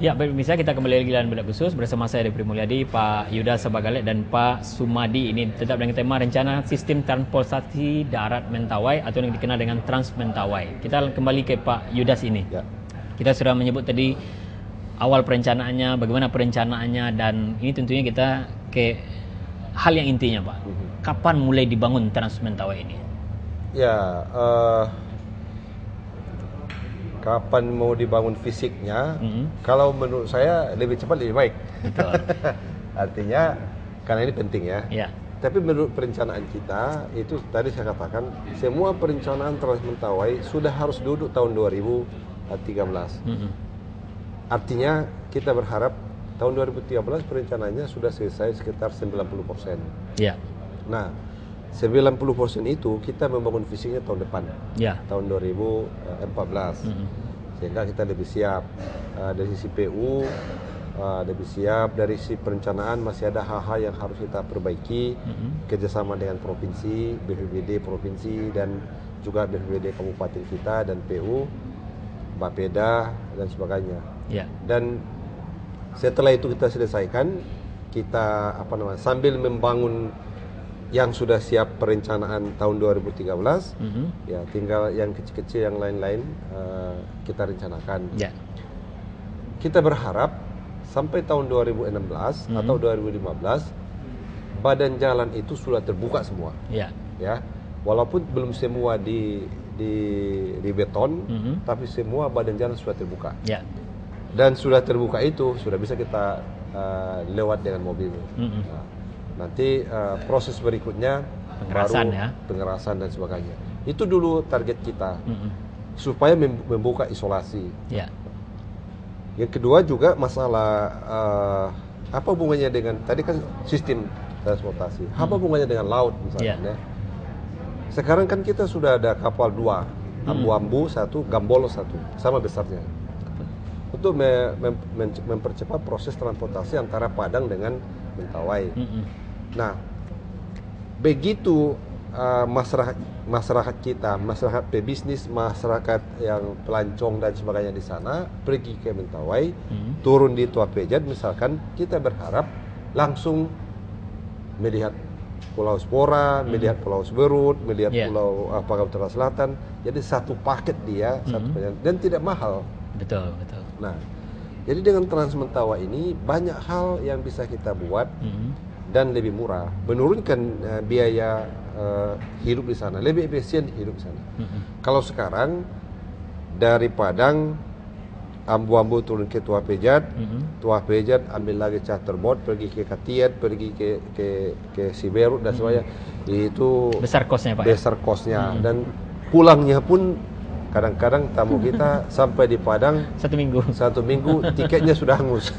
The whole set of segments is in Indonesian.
Ya, baik, misalnya kita kembali lagi dalam Bedak Khusus bersama saya Depri Mulyadi, Pak Yuda Sabagalet dan Pak Sumadi. Ini tetap dengan tema rencana sistem transportasi darat Mentawai atau yang dikenal dengan Trans Mentawai. Kita kembali ke Pak Yudas ini. Ya. Kita sudah menyebut tadi awal perencanaannya, bagaimana perencanaannya, dan ini tentunya kita ke hal yang intinya, Pak. Kapan mulai dibangun Trans Mentawai ini? Ya, kapan mau dibangun fisiknya? Kalau menurut saya lebih cepat lebih baik. Betul. Artinya karena ini penting ya. Ya. Tapi menurut perencanaan kita itu tadi saya katakan semua perencanaan Trans Mentawai sudah harus duduk tahun 2013. Artinya kita berharap tahun 2013 perencanaannya sudah selesai sekitar 90%. Ya. Nah, 90% itu kita membangun fisiknya tahun depan, tahun 2014, sehingga kita lebih siap dari sisi PU, lebih siap dari sisi perencanaan. Masih ada hal-hal yang harus kita perbaiki, kerjasama dengan provinsi, BPBD provinsi dan juga BPBD kabupaten kita dan PU, Bapeda dan sebagainya. Dan setelah itu kita selesaikan, kita sambil membangun yang sudah siap perencanaan tahun 2013, ya tinggal yang kecil-kecil yang lain-lain kita rencanakan. Kita berharap sampai tahun 2016 atau 2015 badan jalan itu sudah terbuka semua. Ya, walaupun belum semua di beton, tapi semua badan jalan sudah terbuka. Dan sudah terbuka itu sudah bisa kita lewat dengan mobil. Nanti proses berikutnya pengerasan dan sebagainya. Itu dulu target kita, supaya membuka isolasi. Yang kedua juga masalah apa hubungannya dengan tadi kan sistem transportasi, apa hubungannya dengan laut misalnya. Sekarang kan kita sudah ada kapal 2, Ambu-Ambu 1, Gambolo 1, sama besarnya, untuk mempercepat proses transportasi antara Padang dengan Mentawai. Nah, begitu masyarakat kita, masyarakat pebisnis, masyarakat yang pelancong dan sebagainya di sana pergi ke Mentawai, turun di Tua Pejat misalkan, kita berharap langsung melihat Pulau Spora, melihat Pulau Seberut, melihat Pulau Utara Selatan. Jadi satu paket dia, dan tidak mahal. Betul. Nah, jadi dengan Trans Mentawai ini banyak hal yang bisa kita buat dan lebih murah, menurunkan biaya hidup di sana, lebih efisien hidup di sana. Kalau sekarang dari Padang, Ambu-Ambu turun ke Tua Pejat, Tua Pejat ambil lagi charter boat pergi ke Katiat, pergi ke Siberut dan sebagainya, itu besar kosnya, Pak. Besar kosnya, dan pulangnya pun kadang-kadang tamu kita sampai di Padang 1 minggu. 1 minggu tiketnya sudah hangus.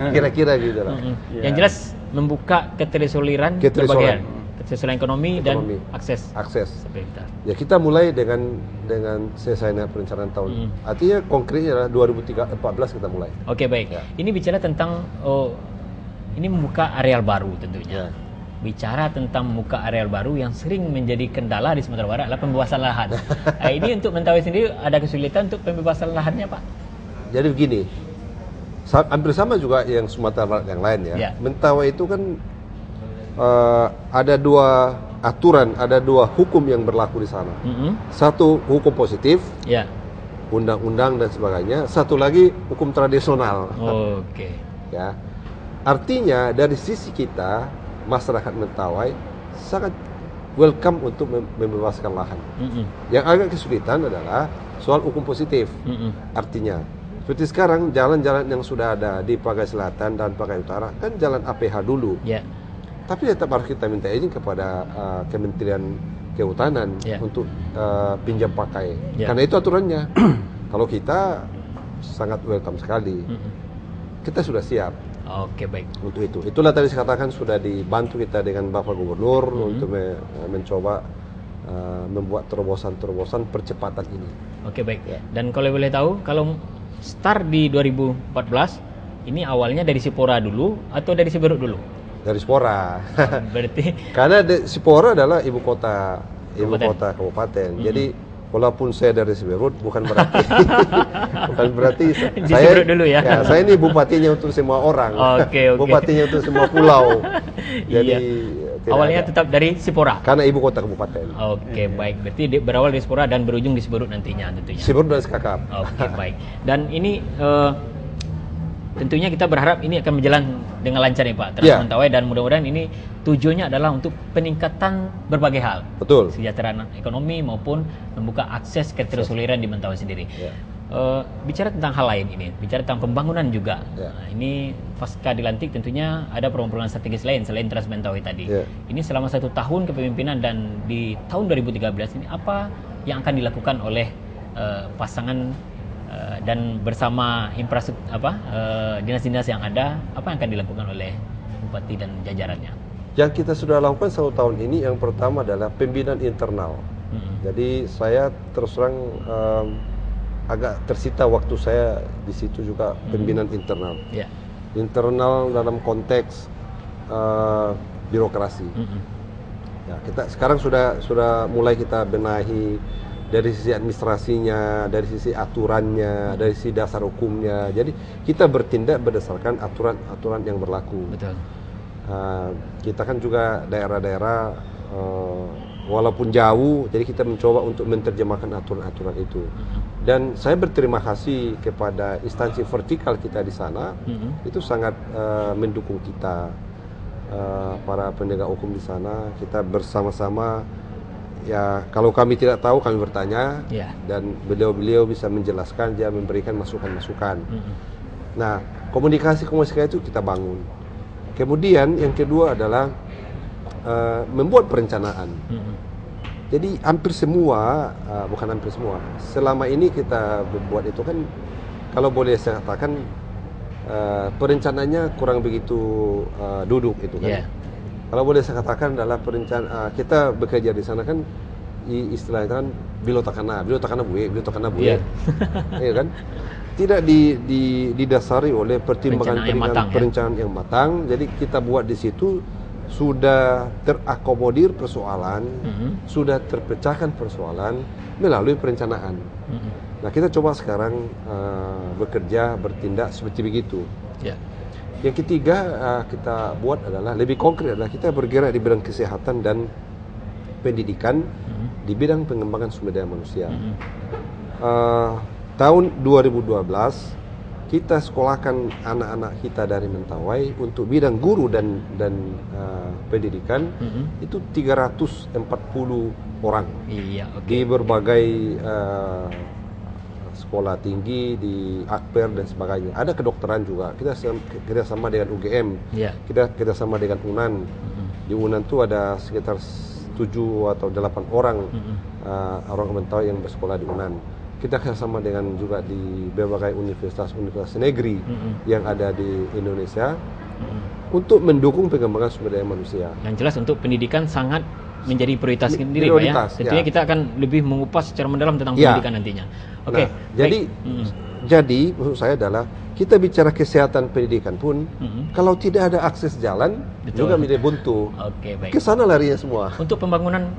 Kira-kira gitu lah. Yang jelas membuka ketersoliran berbagai, ketersoliran ekonomi dan akses. Ya, kita mulai dengan selesainya perencanaan tahun. Artinya konkretnya adalah 2014 kita mulai. Oke, baik. Ini bicara tentang ini membuka areal baru tentunya. Bicara tentang membuka areal baru yang sering menjadi kendala di Sumatera Barat adalah pembebasan lahan. Ini untuk Mentawai sendiri ada kesulitan untuk pembebasan lahannya, Pak? Jadi begini, hampir sama juga yang Sumatera Barat yang lain ya. Mentawai itu kan ada 2 aturan, ada 2 hukum yang berlaku di sana. Satu hukum positif, undang-undang dan sebagainya. Satu lagi hukum tradisional. Ya, artinya dari sisi kita, masyarakat Mentawai sangat welcome untuk membebaskan lahan. Yang agak kesulitan adalah soal hukum positif. Artinya seperti sekarang jalan-jalan yang sudah ada di Pagai Selatan dan Pagai Utara kan jalan APH dulu, tapi tetap harus kita minta izin kepada Kementerian Kehutanan untuk pinjam pakai, karena itu aturannya. Kalau kita sangat welcome sekali, kita sudah siap. Oke, baik. Untuk itu, itulah tadi saya katakan sudah dibantu kita dengan Bapak Gubernur untuk mencoba membuat terobosan-terobosan percepatan ini. Oke, baik. Dan kalau boleh tahu, kalau start di 2014, ini awalnya dari Sipora dulu atau dari Siberut dulu? Dari Sipora. Berarti karena Sipora adalah ibu kota kabupaten. Jadi Walaupun saya dari Siberut, bukan berarti saya dulu ya. Saya ini bupatinya untuk semua orang. Okay. Bupatinya untuk semua pulau. Jadi awalnya tetap dari Sipora. Karena ibu kota kabupaten. Oke, baik. Berarti berawal dari Sipora dan berujung di Siberut nantinya tentunya. Siberut dan Sekakap. Oke, baik. Dan ini tentunya kita berharap ini akan berjalan dengan lancar nih Pak Trans Mentawai, dan mudah-mudahan ini tujuannya adalah untuk peningkatan berbagai hal. Betul. Kesejahteraan ekonomi maupun membuka akses ke ketersuluran di Mentawai sendiri. Bicara tentang hal lain ini, bicara tentang pembangunan juga. Nah, ini pasca dilantik tentunya ada program strategis lain selain Trans Mentawai tadi. Ini selama 1 tahun kepemimpinan dan di tahun 2013 ini apa yang akan dilakukan oleh pasangan dan bersama infrastruktur dinas-dinas yang ada, apa yang akan dilakukan oleh Bupati dan jajarannya? Yang kita sudah lakukan 1 tahun ini, yang pertama adalah pembinaan internal. Jadi saya terus terang agak tersita waktu saya di situ juga pembinaan internal. Internal dalam konteks birokrasi. Ya, kita sekarang sudah mulai kita benahi dari sisi administrasinya, dari sisi aturannya, dari sisi dasar hukumnya. Jadi kita bertindak berdasarkan aturan-aturan yang berlaku. Betul. Kita kan juga daerah-daerah walaupun jauh, jadi kita mencoba untuk menerjemahkan aturan-aturan itu. Dan saya berterima kasih kepada instansi vertikal kita di sana, itu sangat mendukung kita, para penegak hukum di sana. Kita bersama-sama. Ya, kalau kami tidak tahu kami bertanya, dan beliau bisa menjelaskan, dia memberikan masukan-masukan. Nah, komunikasi itu kita bangun. Kemudian yang kedua adalah membuat perencanaan. Jadi hampir semua, bukan hampir semua, selama ini kita berbuat itu kan, kalau boleh saya katakan perencanaannya kurang begitu duduk itu kan. Kalau boleh saya katakan adalah perencanaan kita bekerja di sana kan, istilahnya kan bilo takana buye, iya kan? Tidak didasari oleh perencanaan yang matang. Jadi kita buat di situ sudah terakomodir persoalan, sudah terpecahkan persoalan melalui perencanaan. Nah, kita coba sekarang bekerja, bertindak seperti begitu. Yang ketiga kita buat adalah lebih konkret, adalah kita bergerak di bidang kesehatan dan pendidikan, di bidang pengembangan sumber daya manusia. Tahun 2012 kita sekolahkan anak-anak kita dari Mentawai untuk bidang guru dan pendidikan, itu 340 orang di berbagai sekolah tinggi, di Akper dan sebagainya. Ada kedokteran juga. Kita kerjasama dengan UGM, kita kerjasama dengan UNAN. Di UNAN itu ada sekitar 7 atau 8 orang orang Mentawai yang bersekolah di UNAN. Kita kerjasama dengan juga di berbagai universitas negeri yang ada di Indonesia untuk mendukung pengembangan sumber daya manusia. Yang jelas untuk pendidikan sangat menjadi prioritas sendiri, Pak ya. Tentunya kita akan lebih mengupas secara mendalam tentang pendidikan nantinya. Oke. Jadi maksud saya adalah kita bicara kesehatan pendidikan pun, kalau tidak ada akses jalan juga menjadi buntu. Oke, baik. Ke sana larinya semua. Untuk pembangunan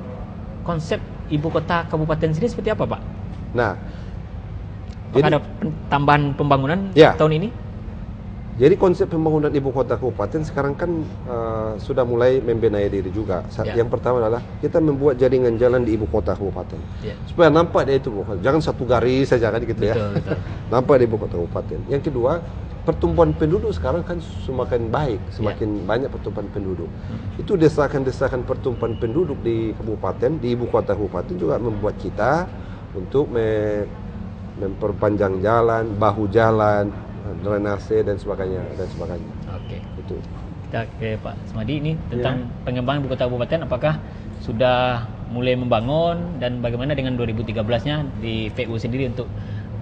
konsep ibu kota kabupaten sendiri seperti apa, Pak? Nah, apakah ada tambahan pembangunan tahun ini? Jadi konsep pembangunan ibu kota kabupaten sekarang kan sudah mulai membenahi diri juga. Yang pertama adalah kita membuat jaringan jalan di ibu kota kabupaten, supaya nampak dia itu bukan, jangan satu garis saja kan gitu. Betul. Nampak di ibu kota kabupaten. Yang kedua, pertumbuhan penduduk sekarang kan semakin baik, semakin banyak pertumbuhan penduduk. Itu desakan-desakan pertumbuhan penduduk di kabupaten, di ibu kota kabupaten juga membuat kita untuk memperpanjang jalan, bahu jalan, drainase dan sebagainya. Oke. Itu. Kita ke Pak Asmadi ini tentang pengembangan ibu kota kabupaten, apakah sudah mulai membangun dan bagaimana dengan 2013-nya di VU sendiri untuk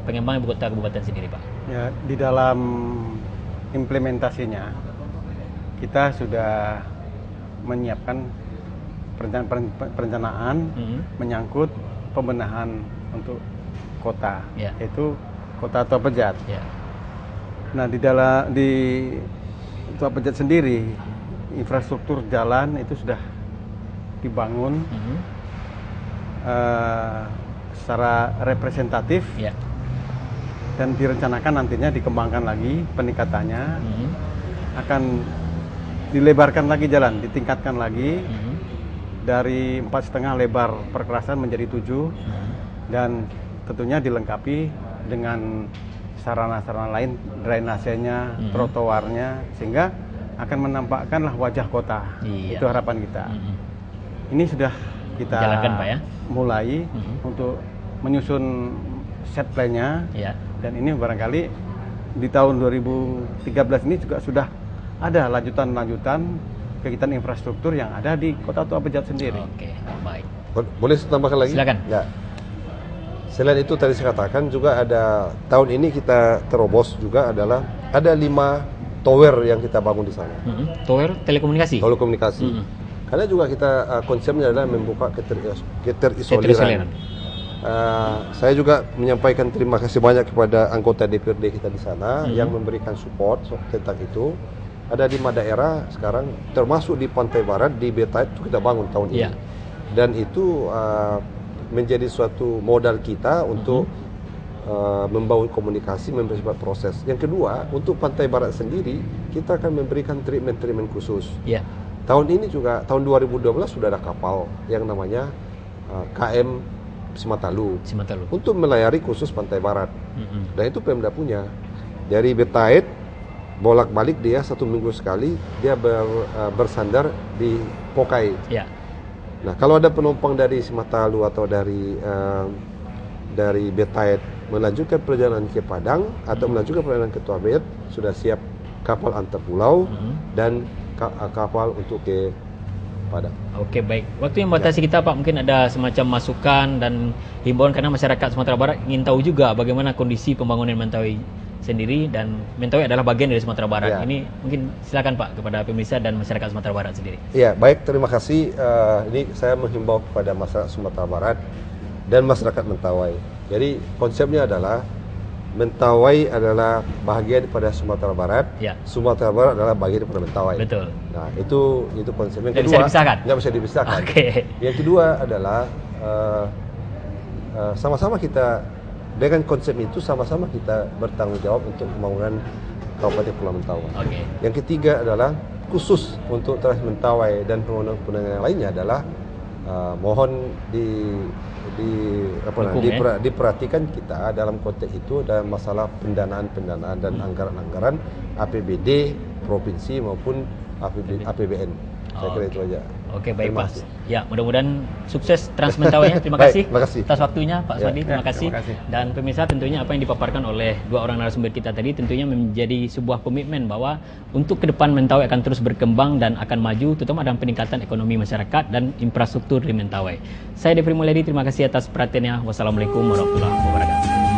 pengembangan ibu kota kabupaten sendiri, Pak? Ya, di dalam implementasinya kita sudah menyiapkan perencanaan menyangkut pembenahan untuk kota, yaitu kota Tua Pejat. Nah, di Tua Pejat sendiri infrastruktur jalan itu sudah dibangun. secara representatif dan direncanakan nantinya dikembangkan lagi peningkatannya, akan dilebarkan lagi jalan, ditingkatkan lagi dari 4,5 lebar perkerasan menjadi 7 dan tentunya dilengkapi dengan sarana-sarana lain, drainasenya, trotoarnya, sehingga akan menampakkanlah wajah kota. Itu harapan kita. Ini sudah kita jalankan, Pak, ya? Mulai untuk menyusun set plan-nya, dan ini barangkali di tahun 2013 ini juga sudah ada lanjutan-lanjutan kegiatan infrastruktur yang ada di Kota Tua Pejat sendiri. Oke, baik. Boleh saya tambahkan lagi? Silakan. Ya. Selain itu tadi saya katakan juga ada tahun ini kita terobos juga adalah ada 5 tower yang kita bangun di sana. Tower telekomunikasi. Telekomunikasi. Karena juga kita konsepnya adalah membuka keterisoliran. Saya juga menyampaikan terima kasih banyak kepada anggota DPRD kita di sana yang memberikan support tentang itu. Ada 5 daerah sekarang, termasuk di Pantai Barat, di Betaid itu kita bangun tahun ini. Dan itu menjadi suatu modal kita untuk membangun komunikasi, mempercepat proses. Yang kedua, untuk Pantai Barat sendiri, kita akan memberikan treatment khusus. Tahun ini juga, tahun 2012 sudah ada kapal yang namanya KM Simatalu untuk melayari khusus Pantai Barat. Dan itu Pemda punya. Dari Betaid bolak-balik dia 1 minggu sekali dia bersandar di Pokai. Nah, kalau ada penumpang dari Simatalu atau dari Betaid melanjutkan perjalanan ke Padang atau melanjutkan perjalanan ke Tuabet, sudah siap kapal antar pulau dan kapal untuk ke Padang. Oke, baik. Waktu yang membatasi kita, Pak, mungkin ada semacam masukan dan himbauan karena masyarakat Sumatera Barat ingin tahu juga bagaimana kondisi pembangunan Mentawai sendiri, dan Mentawai adalah bagian dari Sumatera Barat. Ini mungkin silakan, Pak, kepada pemirsa dan masyarakat Sumatera Barat sendiri. Ya, baik, terima kasih. Ini saya menghimbau kepada masyarakat Sumatera Barat dan masyarakat Mentawai. Jadi konsepnya adalah Mentawai adalah bagian daripada Sumatera Barat. Sumatera Barat adalah bagian daripada Mentawai. Betul. Nah, itu konsep. Yang kedua, nggak bisa dipisahkan. Yang kedua adalah sama-sama kita dengan konsep itu sama-sama kita bertanggung jawab untuk pembangunan Kabupaten Pulau Mentawai. Yang ketiga adalah khusus untuk Trans Mentawai dan pembangunan yang lainnya adalah mohon diperhatikan kita dalam konteks itu dalam masalah pendanaan dan anggaran-anggaran APBD provinsi maupun APBN. Saya kira itu aja. Oke, baik, Pak. Ya, mudah-mudahan sukses Trans Mentawai. Terima kasih atas waktunya, Pak Swandi. Terima kasih. Dan pemirsa, tentunya apa yang dipaparkan oleh 2 orang narasumber kita tadi tentunya menjadi sebuah komitmen bahwa untuk ke depan Mentawai akan terus berkembang dan akan maju, terutama dalam peningkatan ekonomi masyarakat dan infrastruktur di Mentawai. Saya Devri Mulyadi, terima kasih atas perhatiannya. Wassalamualaikum warahmatullahi wabarakatuh.